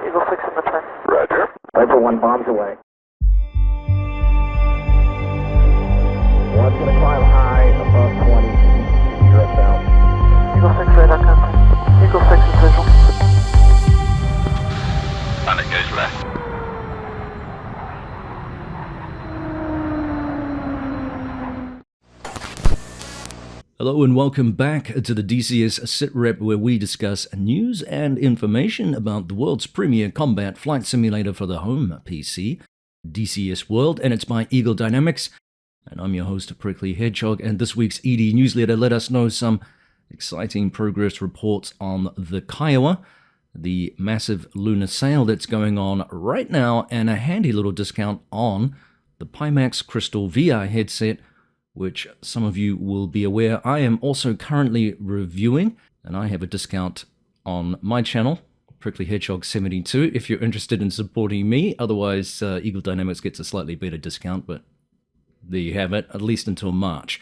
Eagle 6 in the track. Roger. Viper 1 bombs away. One's going to climb high above 20. You're us out. Eagle 6 radar contact. Eagle 6 is visual. And it goes left. Hello and welcome back to the DCS SITREP, where we discuss news and information about the world's premier combat flight simulator for the home PC, DCS World, and it's by Eagle Dynamics. And I'm your host, Prickly Hedgehog, and this week's ED newsletter let us know some exciting progress reports on the Kiowa, the massive lunar sale that's going on right now, and a handy little discount on the Pimax Crystal VR headset, which some of you will be aware I am also currently reviewing, and I have a discount on my channel, Prickly Hedgehog 72, if you're interested in supporting me. Otherwise, Eagle Dynamics gets a slightly better discount, but there you have it, at least until March.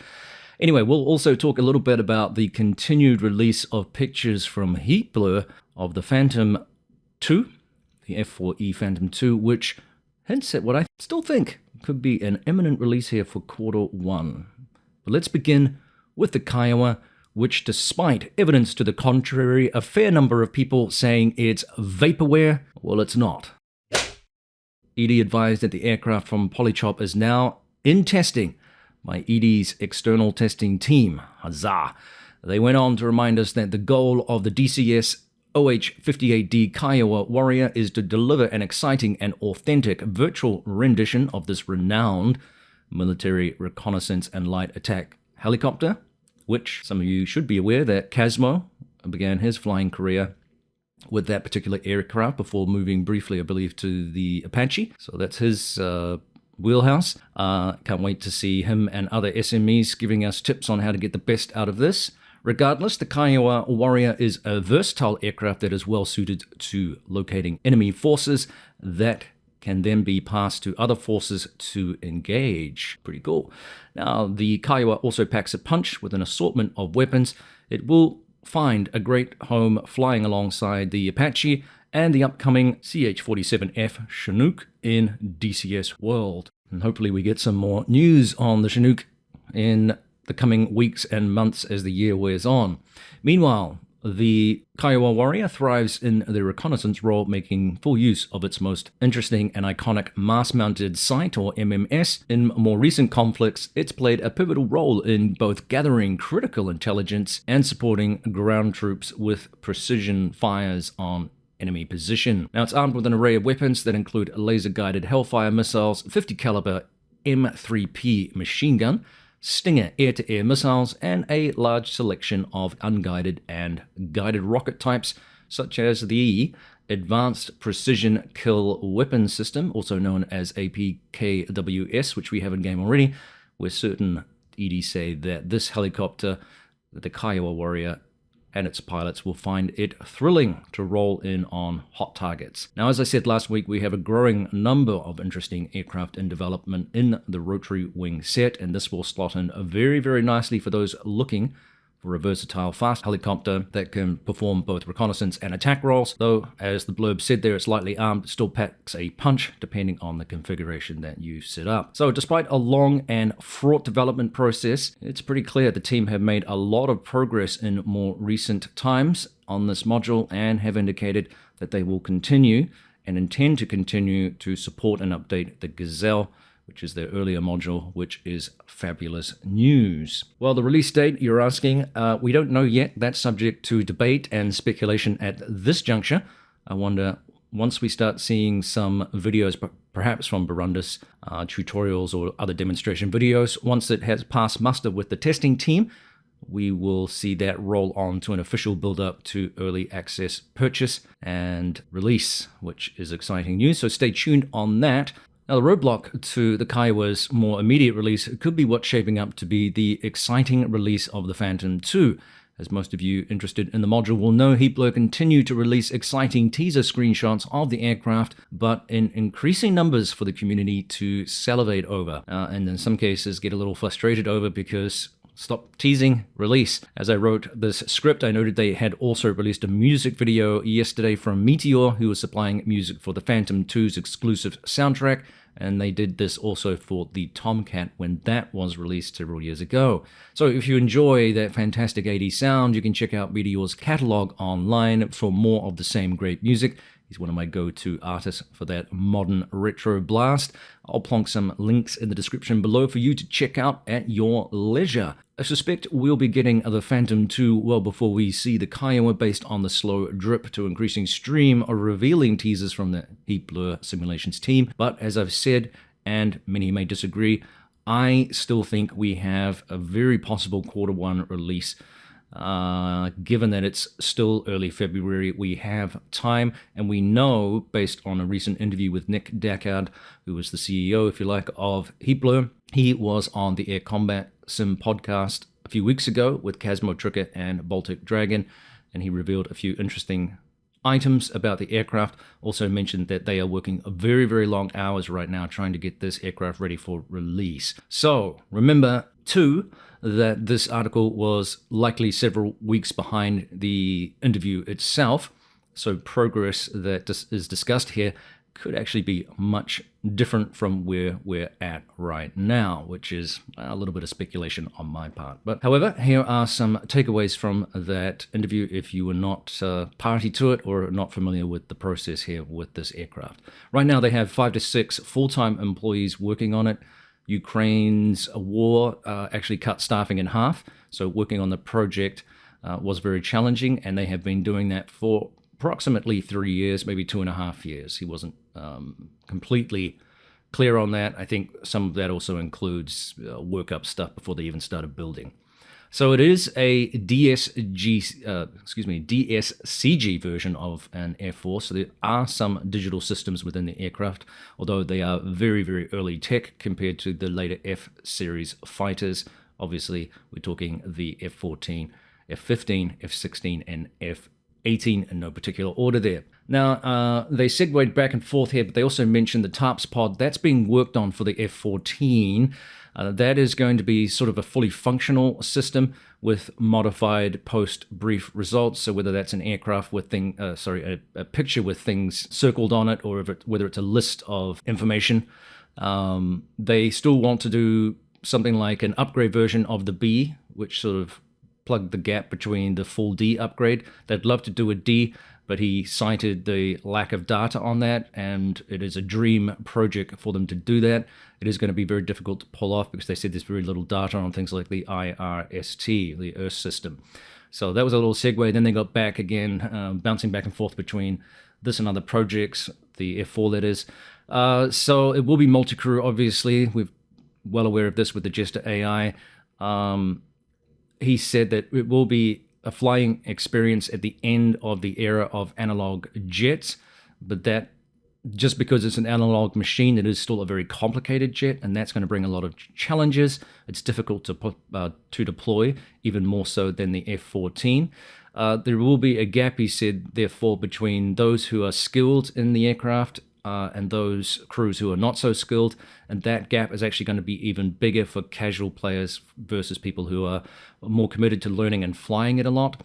Anyway, we'll also talk a little bit about the continued release of pictures from Heat Blur of the Phantom 2, the F-4E Phantom 2, which hints at what I still think could be an imminent release here for Q.1. But let's begin with the Kiowa, which, despite evidence to the contrary, a fair number of people saying it's vaporware, well, it's not. ED advised that the aircraft from Polychop is now in testing by ED's external testing team. Huzzah! They went on to remind us that the goal of the DCS OH-58D Kiowa Warrior is to deliver an exciting and authentic virtual rendition of this renowned military reconnaissance and light attack helicopter, which some of you should be aware that Casmo began his flying career with that particular aircraft before moving briefly, I believe, to the Apache. So that's his wheelhouse. Can't wait to see him and other SMEs giving us tips on how to get the best out of this. Regardless, the Kiowa Warrior is a versatile aircraft that is well suited to locating enemy forces that can then be passed to other forces to engage. Pretty cool. Now, the Kiowa also packs a punch with an assortment of weapons. It will find a great home flying alongside the Apache and the upcoming CH-47F Chinook in DCS World. And hopefully we get some more news on the Chinook in the coming weeks and months as the year wears on. Meanwhile, the Kiowa Warrior thrives in the reconnaissance role, making full use of its most interesting and iconic mass-mounted sight, or MMS. In more recent conflicts, it's played a pivotal role in both gathering critical intelligence and supporting ground troops with precision fires on enemy position. Now, it's armed with an array of weapons that include laser-guided Hellfire missiles, 50 caliber M3P machine gun, Stinger air-to-air missiles, and a large selection of unguided and guided rocket types, such as the Advanced Precision Kill Weapon System, also known as APKWS, which we have in game already. We're certain ED say that this helicopter, the Kiowa Warrior, and its pilots will find it thrilling to roll in on hot targets. Now, as I said last week, we have a growing number of interesting aircraft in development in the rotary wing set, and this will slot in very, very nicely for those looking for a versatile fast helicopter that can perform both reconnaissance and attack roles, though, as the blurb said there, it's lightly armed, it still packs a punch depending on the configuration that you set up. So despite a long and fraught development process, it's pretty clear the team have made a lot of progress in more recent times on this module and have indicated that they will continue and intend to continue to support and update the Gazelle, which is their earlier module, which is fabulous news. Well, the release date, you're asking, we don't know yet. That's subject to debate and speculation at this juncture. I wonder, once we start seeing some videos, perhaps from Burundis, tutorials or other demonstration videos, once it has passed muster with the testing team, we will see that roll on to an official build-up to early access purchase and release, which is exciting news. So stay tuned on that. Now, the roadblock to the Kiowa's more immediate release could be what's shaping up to be the exciting release of the Phantom 2. As most of you interested in the module will know, Heat Blur continue to release exciting teaser screenshots of the aircraft, but in increasing numbers for the community to salivate over, and in some cases get a little frustrated over, because stop teasing, release. As I wrote this script, I noted they had also released a music video yesterday from Meteor, who was supplying music for the Phantom 2's exclusive soundtrack, and they did this also for the Tomcat when that was released several years ago. So if you enjoy that fantastic 80s sound, you can check out Meteor's catalog online for more of the same great music. He's one of my go-to artists for that modern retro blast. I'll plonk some links in the description below for you to check out at your leisure. I suspect we'll be getting the Phantom 2 well before we see the Kiowa, based on the slow drip to increasing stream of revealing teasers from the Heat Blur Simulations team. But as I've said, and many may disagree, I still think we have a very possible Q.1 release. Given that it's still early February, we have time, and we know, based on a recent interview with Nick Dackard, who was the CEO, if you like, of Heat Blur, he was on the Air Combat Sim podcast a few weeks ago with Casmo Tricker and Baltic Dragon, and he revealed a few interesting items about the aircraft. Also mentioned that they are working very, very long hours right now trying to get this aircraft ready for release. So remember, too, that this article was likely several weeks behind the interview itself, so progress that is discussed here could actually be much different from where we're at right now, which is a little bit of speculation on my part. But however, here are some takeaways from that interview if you were not party to it or not familiar with the process here with this aircraft. Right now they have 5 to 6 full-time employees working on it. Ukraine's war actually cut staffing in half, so working on the project was very challenging, and they have been doing that for approximately 3 years, maybe 2.5 years. He wasn't completely clear on that. I think some of that also includes workup stuff before they even started building. So it is a DSCG version of an F-4, so there are some digital systems within the aircraft, although they are very, very early tech compared to the later F-series fighters. Obviously, we're talking the F-14, F-15, F-16, and F-18 in no particular order there. Now, they segued back and forth here, but they also mentioned the TARPS pod. That's being worked on for the F-14. That is going to be sort of a fully functional system with modified post-brief results. So whether that's an aircraft with a picture with things circled on it, or whether it's a list of information, they still want to do something like an upgrade version of the B, which sort of plugged the gap between the full D upgrade. They'd love to do a D, but he cited the lack of data on that, and it is a dream project for them to do that. It is going to be very difficult to pull off because they said there's very little data on things like the IRST, the Earth system. So that was a little segue. Then they got back again, bouncing back and forth between this and other projects, the F4 that is. So it will be multi-crew, obviously. We're well aware of this with the Jester AI. He said that it will be a flying experience at the end of the era of analog jets, but that just because it's an analog machine, it is still a very complicated jet, and that's going to bring a lot of challenges. It's difficult to deploy, even more so than the F-14. There will be a gap, he said, therefore, between those who are skilled in the aircraft and those crews who are not so skilled, and that gap is actually going to be even bigger for casual players versus people who are more committed to learning and flying it a lot.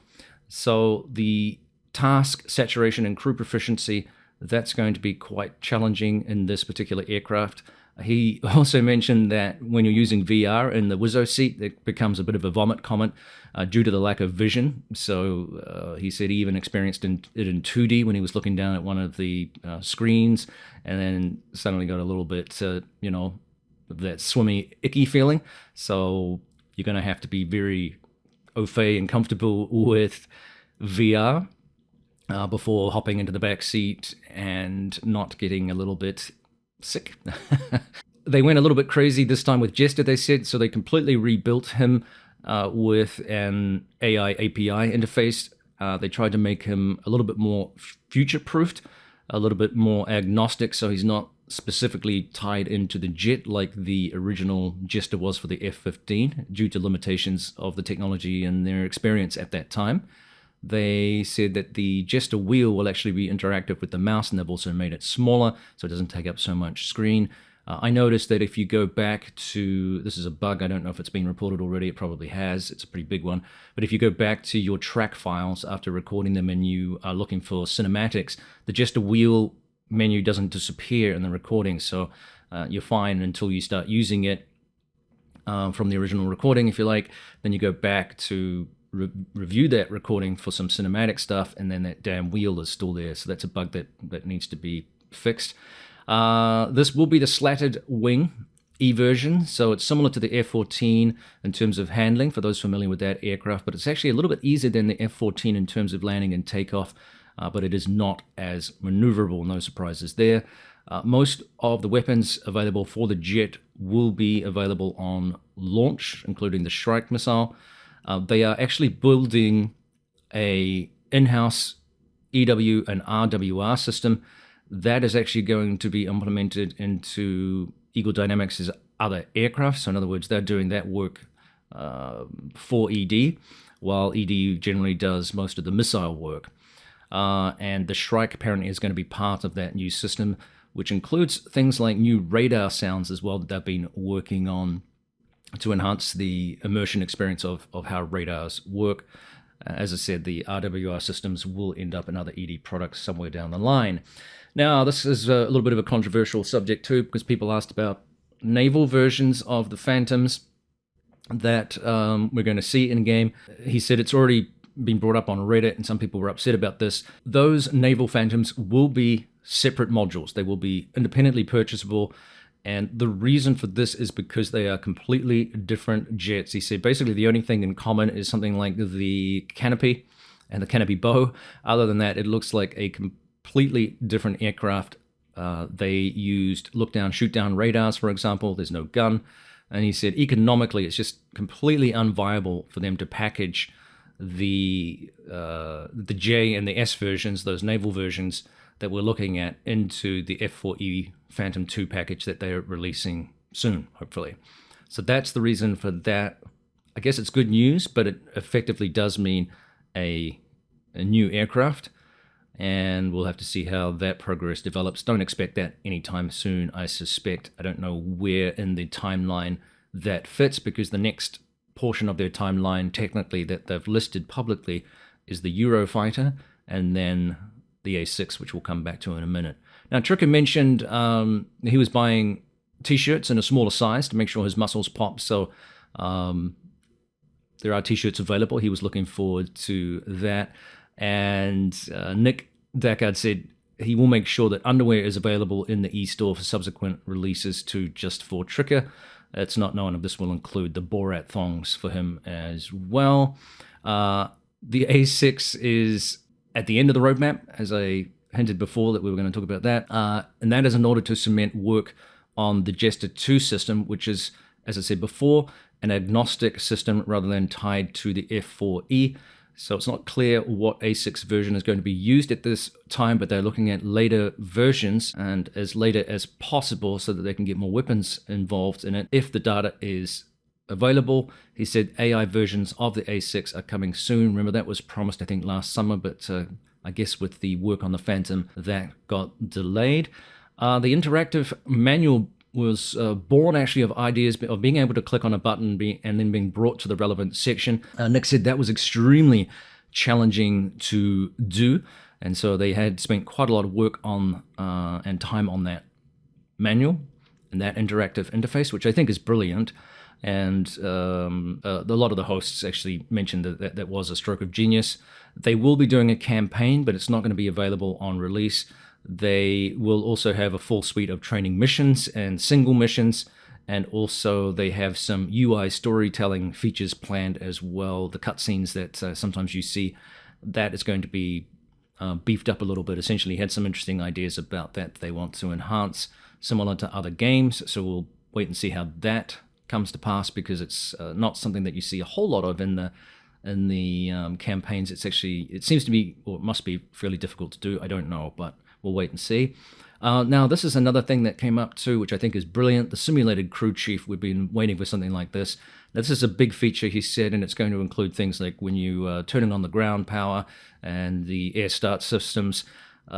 So the task, saturation, and crew proficiency, that's going to be quite challenging in this particular aircraft. He also mentioned that when you're using VR in the Wizzo seat, it becomes a bit of a vomit comment due to the lack of vision. So he said he even experienced it in 2D when he was looking down at one of the screens, and then suddenly got a little bit, that swimmy, icky feeling. So you're going to have to be very au fait and comfortable with VR before hopping into the back seat and not getting a little bit sick. They went a little bit crazy this time with Jester, they said, so they completely rebuilt him with an AI API interface. They tried to make him a little bit more future-proofed, a little bit more agnostic, so he's not specifically tied into the jet like the original Jester was for the F-15 due to limitations of the technology and their experience at that time. They said that the Jester wheel will actually be interactive with the mouse, and they've also made it smaller so it doesn't take up so much screen. I noticed that if you go back to, this is a bug, I don't know if it's been reported already, it probably has, it's a pretty big one, but if you go back to your track files after recording them and you are looking for cinematics, the just a wheel menu doesn't disappear in the recording, so you're fine until you start using it from the original recording, if you like. Then you go back to review that recording for some cinematic stuff, and then that damn wheel is still there, so that's a bug that needs to be fixed. This will be the slatted wing E version, so it's similar to the F-14 in terms of handling for those familiar with that aircraft, but it's actually a little bit easier than the F-14 in terms of landing and takeoff, but it is not as maneuverable, no surprises there. Most of the weapons available for the jet will be available on launch, including the Shrike missile. They are actually building a in-house EW and RWR system that is actually going to be implemented into Eagle Dynamics' other aircraft. So in other words, they're doing that work for ED, while ED generally does most of the missile work. And the Shrike apparently is going to be part of that new system, which includes things like new radar sounds as well that they've been working on to enhance the immersion experience of how radars work. As I said, the RWR systems will end up in other ED products somewhere down the line. Now, this is a little bit of a controversial subject too, because people asked about naval versions of the Phantoms that we're going to see in-game. He said it's already been brought up on Reddit, and some people were upset about this. Those naval Phantoms will be separate modules. They will be independently purchasable, and the reason for this is because they are completely different jets. He said basically the only thing in common is something like the canopy and the canopy bow. Other than that, it looks like a completely different aircraft. They used look-down, shoot-down radars, for example. There's no gun. And he said economically, it's just completely unviable for them to package the J and the S versions, those naval versions that we're looking at, into the F-4E Phantom 2 package that they're releasing soon, hopefully. So that's the reason for that. I guess it's good news, but it effectively does mean a new aircraft, and we'll have to see how that progress develops. Don't expect that anytime soon, I suspect. I don't know where in the timeline that fits, because the next portion of their timeline, technically, that they've listed publicly is the Eurofighter, and then the A6, which we'll come back to in a minute. Now, Tricker mentioned he was buying T-shirts in a smaller size to make sure his muscles pop, so there are T-shirts available. He was looking forward to that. And Nick Deckard said he will make sure that underwear is available in the e-store for subsequent releases to just for Tricker. It's not known if this will include the Borat thongs for him as well. The A6 is at the end of the roadmap, as I hinted before that we were going to talk about that. And that is in order to cement work on the Jester 2 system, which is, as I said before, an agnostic system rather than tied to the F-4E. So it's not clear what A6 version is going to be used at this time, but they're looking at later versions and as later as possible so that they can get more weapons involved in it if the data is available. He said AI versions of the A6 are coming soon. Remember, that was promised, I think, last summer, but I guess with the work on the Phantom, that got delayed. The interactive manual was born actually of ideas of being able to click on a button and then being brought to the relevant section. Nick said that was extremely challenging to do, and so they had spent quite a lot of work on and time on that manual and that interactive interface, which I think is brilliant. And a lot of the hosts actually mentioned that that was a stroke of genius. They will be doing a campaign, but it's not going to be available on release. They will also have a full suite of training missions and single missions, and also they have some UI storytelling features planned as well. The cutscenes that sometimes you see, that is going to be beefed up a little bit. Essentially had some interesting ideas about that they want to enhance, similar to other games, so we'll wait and see how that comes to pass, because it's not something that you see a whole lot of in the campaigns. It seems to be, or it must be, fairly difficult to do. I don't know, but we'll wait and see. Now, this is another thing that came up too, which I think is brilliant. The simulated crew chief. We've been waiting for something like this. Now, this is a big feature, he said, and it's going to include things like when you turning on the ground power and the air start systems,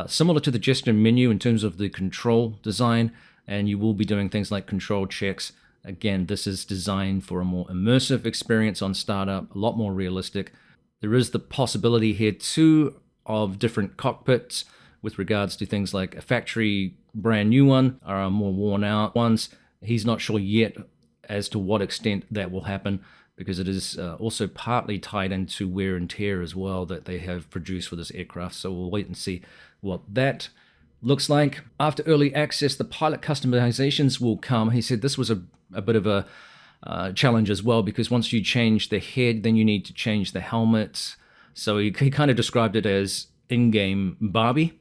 similar to the gesture menu in terms of the control design. and you will be doing things like control checks. Again, this is designed for a more immersive experience on startup, a lot more realistic. There is the possibility here too of different cockpits with regards to things like a factory brand new one or more worn out ones. He's not sure yet as to what extent that will happen, because it is also partly tied into wear and tear as well that they have produced for this aircraft. So we'll wait and see what that looks like. After early access, the pilot customizations will come. He said this was a bit of a challenge as well, because once you change the head, then you need to change the helmet. So he kind of described it as in-game Barbie.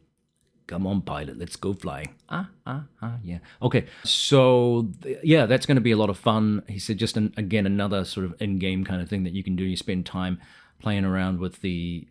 Come on, pilot, let's go flying. Yeah. Okay, so yeah, that's going to be a lot of fun. He said just, again, another sort of in-game kind of thing that you can do. You spend time playing around with the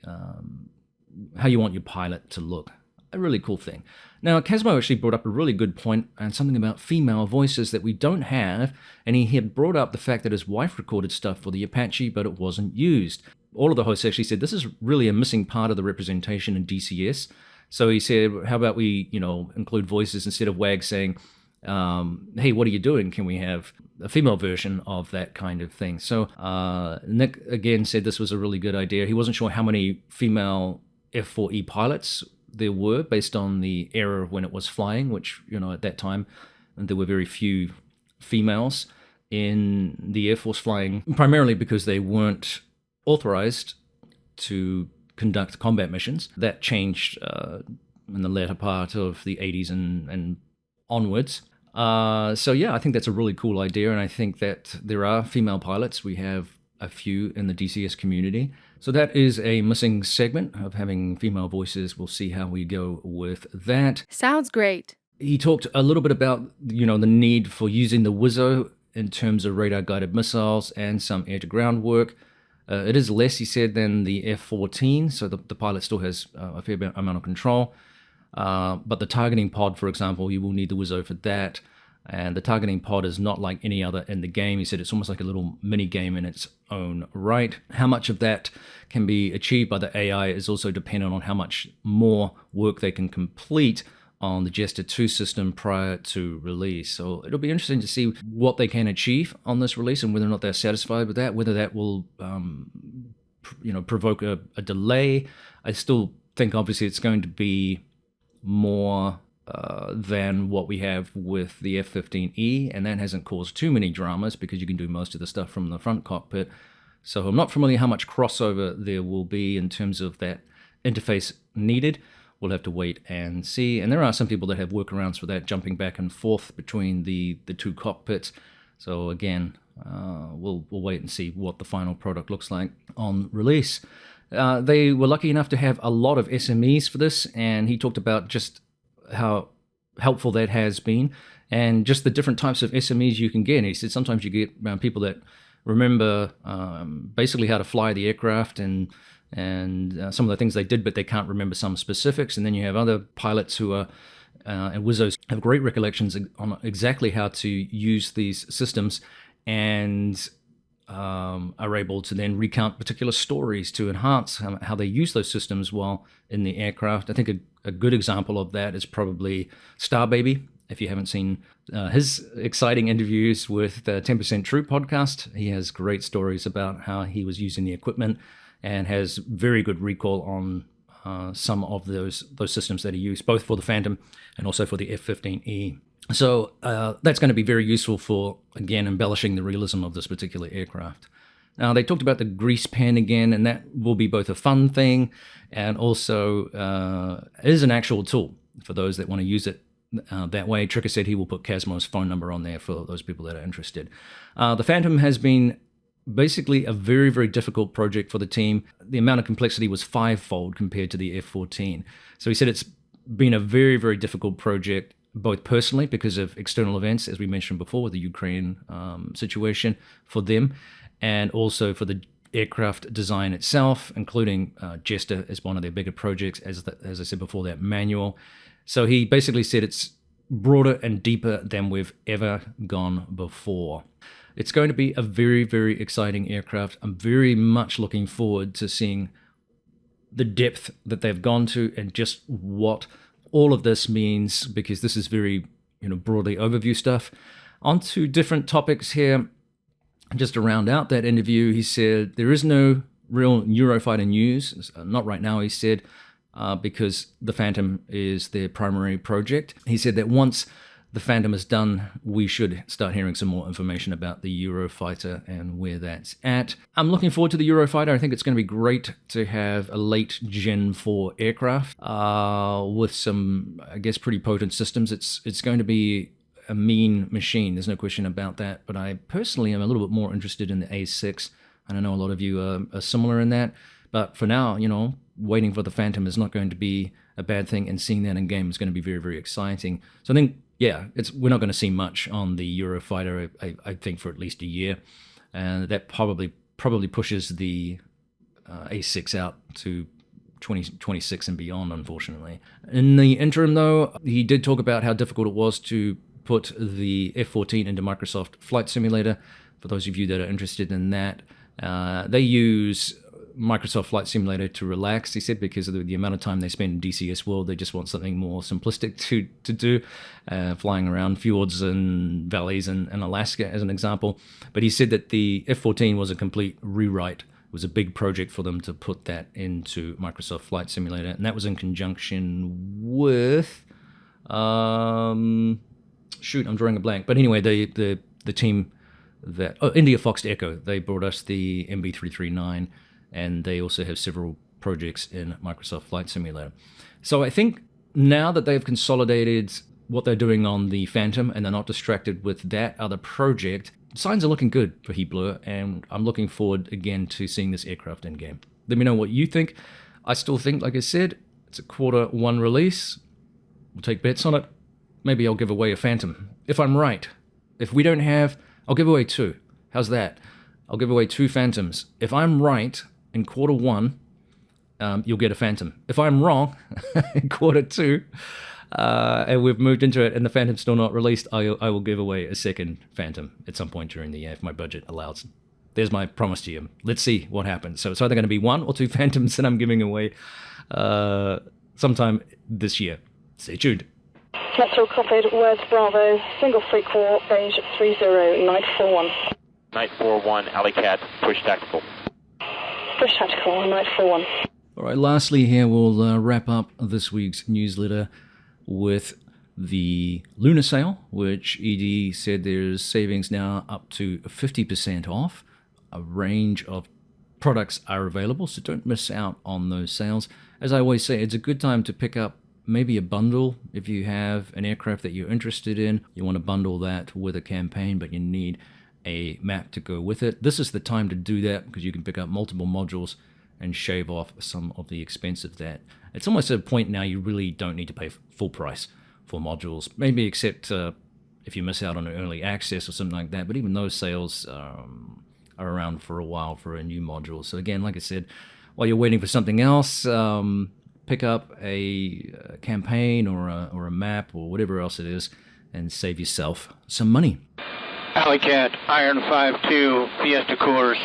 how you want your pilot to look. A really cool thing. Now, Casmo actually brought up a really good point and something about female voices that we don't have, and he had brought up the fact that his wife recorded stuff for the Apache, but it wasn't used. All of the hosts actually said this is really a missing part of the representation in DCS. So he said, how about we, include voices instead of WAG saying, hey, what are you doing? Can we have a female version of that kind of thing? So Nick, again, said this was a really good idea. He wasn't sure how many female F-4E pilots there were based on the era when it was flying, which, at that time, there were very few females in the Air Force flying, primarily because they weren't authorized to conduct combat missions. That changed in the latter part of the 80s and onwards. So yeah, I think that's a really cool idea, and I think that there are female pilots. We have a few in the DCS community. So that is a missing segment of having female voices. We'll see how we go with that. Sounds great. He talked a little bit about, the need for using the WISO in terms of radar-guided missiles and some air-to-ground work. It is less, he said, than the F-14, so the pilot still has a fair amount of control. But the targeting pod, for example, you will need the WISO for that. And the targeting pod is not like any other in the game. He said it's almost like a little mini game in its own right. How much of that can be achieved by the AI is also dependent on how much more work they can complete on the Jester 2 system prior to release. So it'll be interesting to see what they can achieve on this release and whether or not they're satisfied with that, whether that will provoke a delay. I still think obviously it's going to be more than what we have with the F-15E, and that hasn't caused too many dramas because you can do most of the stuff from the front cockpit. So I'm not familiar how much crossover there will be in terms of that interface needed. We'll have to wait and see. And there are some people that have workarounds for that, jumping back and forth between the two cockpits. So again, we'll wait and see what the final product looks like on release. They were lucky enough to have a lot of SMEs for this, and he talked about just how helpful that has been and just the different types of SMEs you can get. And he said sometimes you get people that remember basically how to fly the aircraft and some of the things they did, but they can't remember some specifics. And then you have other pilots who are and WISOs have great recollections on exactly how to use these systems and are able to then recount particular stories to enhance how they use those systems while in the aircraft. I think a good example of that is probably Star Baby. If you haven't seen his exciting interviews with the 10% True podcast, he has great stories about how he was using the equipment and has very good recall on some of those systems that he used, both for the Phantom and also for the F-15E. So that's going to be very useful for, again, embellishing the realism of this particular aircraft. Now, they talked about the grease pen again, and that will be both a fun thing and also is an actual tool for those that want to use it that way. Tricker said he will put Casmo's phone number on there for those people that are interested. The Phantom has been basically a very, very difficult project for the team. The amount of complexity was fivefold compared to the F-14. So he said it's been a very, very difficult project, both personally because of external events, as we mentioned before, with the Ukraine situation for them, and also for the aircraft design itself, including Jester as one of their bigger projects, as I said before, that manual. So he basically said it's broader and deeper than we've ever gone before. It's going to be a very, very exciting aircraft. I'm very much looking forward to seeing the depth that they've gone to and just what all of this means, because this is very broadly overview stuff. On to different topics here. Just to round out that interview, he said there is no real Eurofighter news, not right now, he said, because the Phantom is their primary project. He said that once the Phantom is done, we should start hearing some more information about the Eurofighter and where that's at. I'm looking forward to the Eurofighter. I think it's going to be great to have a late Gen 4 aircraft with some, I guess, pretty potent systems. It's going to be a mean machine, there's no question about that, but I personally am a little bit more interested in the A6, and I know a lot of you are similar in that, but for now, waiting for the Phantom is not going to be a bad thing, and seeing that in game is going to be very, very exciting. So I think, we're not going to see much on the Eurofighter, I think, for at least a year, and that probably pushes the A6 out to 2026 and beyond, unfortunately. In the interim, though, he did talk about how difficult it was to put the F-14 into Microsoft Flight Simulator. For those of you that are interested in that, they use Microsoft Flight Simulator to relax, he said, because of the amount of time they spend in DCS World. They just want something more simplistic to do, flying around fjords and valleys in Alaska, as an example. But he said that the F-14 was a complete rewrite. It was a big project for them to put that into Microsoft Flight Simulator, and that was in conjunction with... shoot, I'm drawing a blank. But anyway, the team that... India Fox Echo, they brought us the MB339, and they also have several projects in Microsoft Flight Simulator. So I think now that they've consolidated what they're doing on the Phantom, and they're not distracted with that other project, signs are looking good for Heat Blur, and I'm looking forward again to seeing this aircraft in game. Let me know what you think. I still think, like I said, it's a Q.1 release. We'll take bets on it. Maybe I'll give away a Phantom. If I'm right. If we don't have, I'll give away 2. How's that? I'll give away 2 Phantoms. If I'm right in Q.1, you'll get a Phantom. If I'm wrong in Q2, and we've moved into it and the Phantom's still not released, I will give away a second Phantom at some point during the year if my budget allows. There's my promise to you. Let's see what happens. So it's either going to be 1 or 2 Phantoms that I'm giving away sometime this year. Stay tuned. Metro copied, West Bravo, single free call, range 30, Night 41. Night 41, Alley Cat, push tactical. Push tactical, Night 41. All right, lastly here, we'll wrap up this week's newsletter with the Lunar sale, which ED said there's savings now up to 50% off. A range of products are available, so don't miss out on those sales. As I always say, it's a good time to pick up maybe a bundle. If you have an aircraft that you're interested in, you want to bundle that with a campaign, but you need a map to go with it. This is the time to do that because you can pick up multiple modules and shave off some of the expense of that. It's almost at a point now you really don't need to pay full price for modules, maybe except if you miss out on an early access or something like that, but even those sales are around for a while for a new module. So again, like I said, while you're waiting for something else, pick up a campaign or a map or whatever else it is and save yourself some money. Alley Cat, Iron 5-2, Fiesta Coors.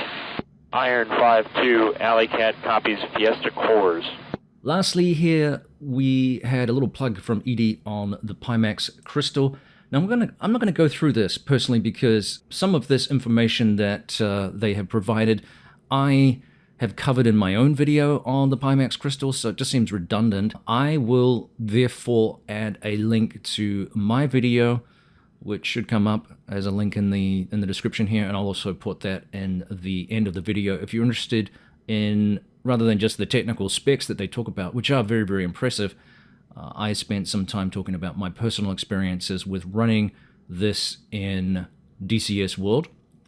Iron 5-2, Alley Cat copies Fiesta Cores. Lastly here, we had a little plug from Edie on the Pimax Crystal. Now I'm not going to go through this personally because some of this information that they have provided, I have covered in my own video on the Pimax Crystal, so it just seems redundant. I will therefore add a link to my video, which should come up as a link in the description here, and I'll also put that in the end of the video. If you're interested in, rather than just the technical specs that they talk about, which are very, very impressive, I spent some time talking about my personal experiences with running this in DCS World,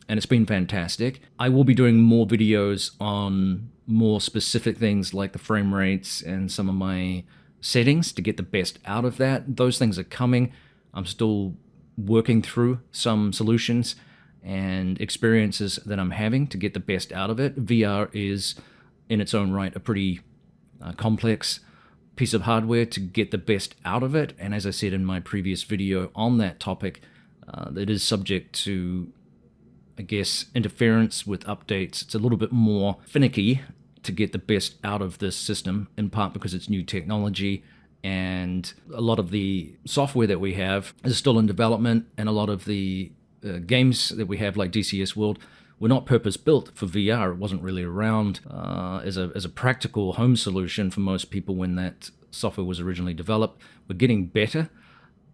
and it's been fantastic. I will be doing more videos on more specific things like the frame rates and some of my settings to get the best out of that. Those things are coming. I'm still working through some solutions and experiences that I'm having to get the best out of it. VR is, in its own right, a pretty complex piece of hardware to get the best out of it. And as I said in my previous video on that topic, it is subject to, I guess, interference with updates. It's a little bit more finicky to get the best out of this system, in part because it's new technology And a lot of the software that we have is still in development, and a lot of the games that we have, like DCS World, were not purpose-built for VR. It wasn't really around as a practical home solution for most people when that software was originally developed. We're getting better,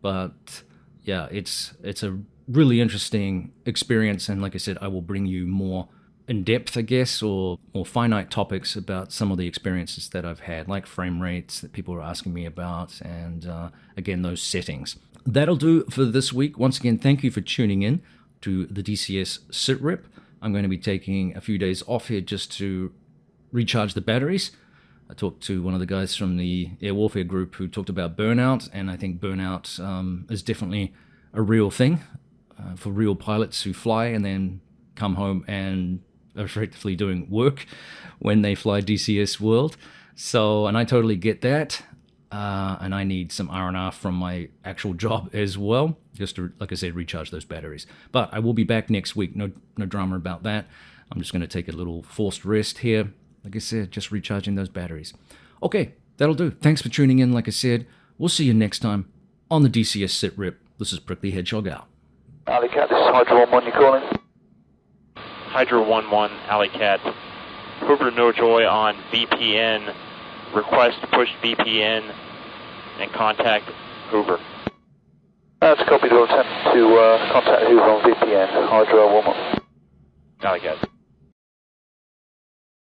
but yeah, it's a really interesting experience, and like I said, I will bring you more in-depth, I guess, or more finite topics about some of the experiences that I've had, like frame rates that people are asking me about, and again, those settings. That'll do for this week. Once again, thank you for tuning in to the DCS SITREP. I'm going to be taking a few days off here just to recharge the batteries. I talked to one of the guys from the air warfare group who talked about burnout, and I think burnout is definitely a real thing for real pilots who fly and then come home and are effectively doing work when they fly DCS World. So, and I totally get that. And I need some R&R from my actual job as well, just to, like I said, recharge those batteries. But I will be back next week. No drama about that. I'm just going to take a little forced rest here. Like I said, just recharging those batteries. Okay, that'll do. Thanks for tuning in. Like I said, we'll see you next time on the DCS SITREP. This is Prickly Hedgehog out. Alley Cat, this is Hydra 1-1, you calling? Hydra 1-1, Alley Cat. Hoover No Joy on VPN. Request push VPN and contact Hoover. That's copied. We'll attempt to contact Hoover on VPN. Hydra 1-1. Alley Cat.